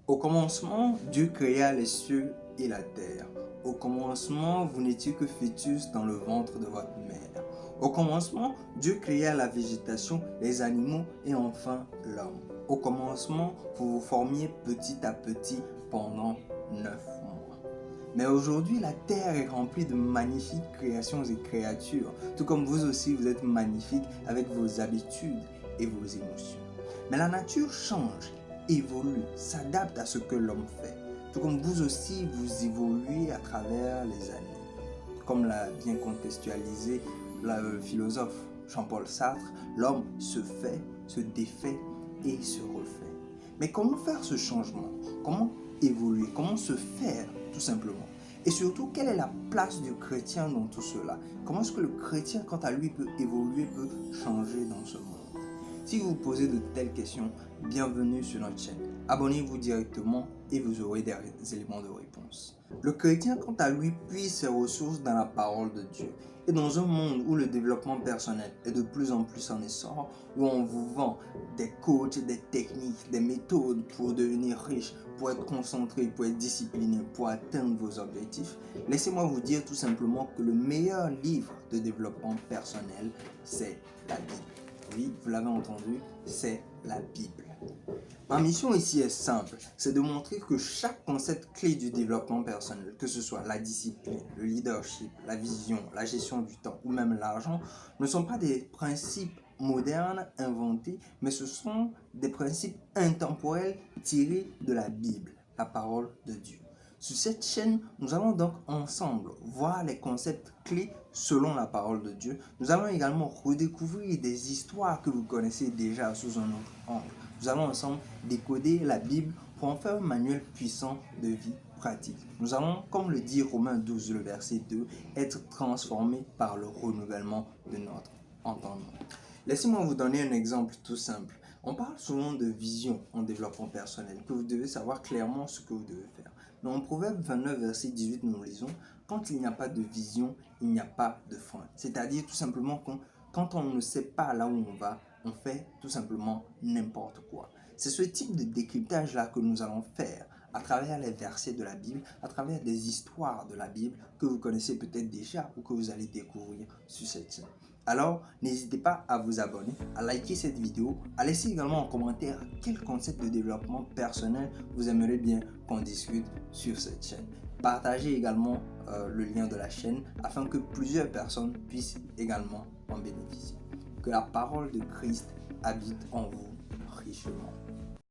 Au commencement, Dieu créa les cieux et la terre. Au commencement, vous n'étiez que fœtus dans le ventre de votre mère. Au commencement, Dieu créa la végétation, les animaux et enfin l'homme. Au commencement, vous vous formiez petit à petit pendant 9 mois. Mais aujourd'hui, la terre est remplie de magnifiques créations et créatures, tout comme vous aussi, vous êtes magnifiques avec vos habitudes et vos émotions. Mais la nature change, évolue, s'adapte à ce que l'homme fait, tout comme vous aussi, vous évoluez à travers les années. Comme l'a bien contextualisé le philosophe Jean-Paul Sartre, l'homme se fait, se défait et se refait. Mais comment faire ce changement? Comment évoluer? Comment se faire tout simplement? Et surtout, quelle est la place du chrétien dans tout cela? Comment est-ce que le chrétien, quant à lui, peut évoluer, peut changer dans ce monde? Si vous vous posez de telles questions, bienvenue sur notre chaîne. Abonnez-vous directement et vous aurez des éléments de réponse. Le chrétien, quant à lui, puise ses ressources dans la parole de Dieu. Et dans un monde où le développement personnel est de plus en plus en essor, où on vous vend des coachs, des techniques, des méthodes pour devenir riche, pour être concentré, pour être discipliné, pour atteindre vos objectifs, laissez-moi vous dire tout simplement que le meilleur livre de développement personnel, c'est la Bible. Oui, vous l'avez entendu, c'est la Bible. Ma mission ici est simple, c'est de montrer que chaque concept clé du développement personnel, que ce soit la discipline, le leadership, la vision, la gestion du temps ou même l'argent, ne sont pas des principes modernes inventés, mais ce sont des principes intemporels tirés de la Bible, la parole de Dieu. Sur cette chaîne, nous allons donc ensemble voir les concepts clés selon la parole de Dieu. Nous allons également redécouvrir des histoires que vous connaissez déjà sous un autre angle. Nous allons ensemble décoder la Bible pour en faire un manuel puissant de vie pratique. Nous allons, comme le dit Romains 12, le verset 2, être transformés par le renouvellement de notre entendement. Laissez-moi vous donner un exemple tout simple. On parle souvent de vision en développement personnel, que vous devez savoir clairement ce que vous devez faire. Dans Proverbe 29, verset 18, nous lisons « Quand il n'y a pas de vision, il n'y a pas de frein ». C'est-à-dire tout simplement que quand on ne sait pas là où on va, on fait tout simplement n'importe quoi. C'est ce type de décryptage-là que nous allons faire à travers les versets de la Bible, à travers des histoires de la Bible que vous connaissez peut-être déjà ou que vous allez découvrir sur cette chaîne. Alors, n'hésitez pas à vous abonner, à liker cette vidéo, à laisser également en commentaire quel concept de développement personnel vous aimeriez bien qu'on discute sur cette chaîne. Partagez également le lien de la chaîne afin que plusieurs personnes puissent également en bénéficier. Que la parole de Christ habite en vous richement.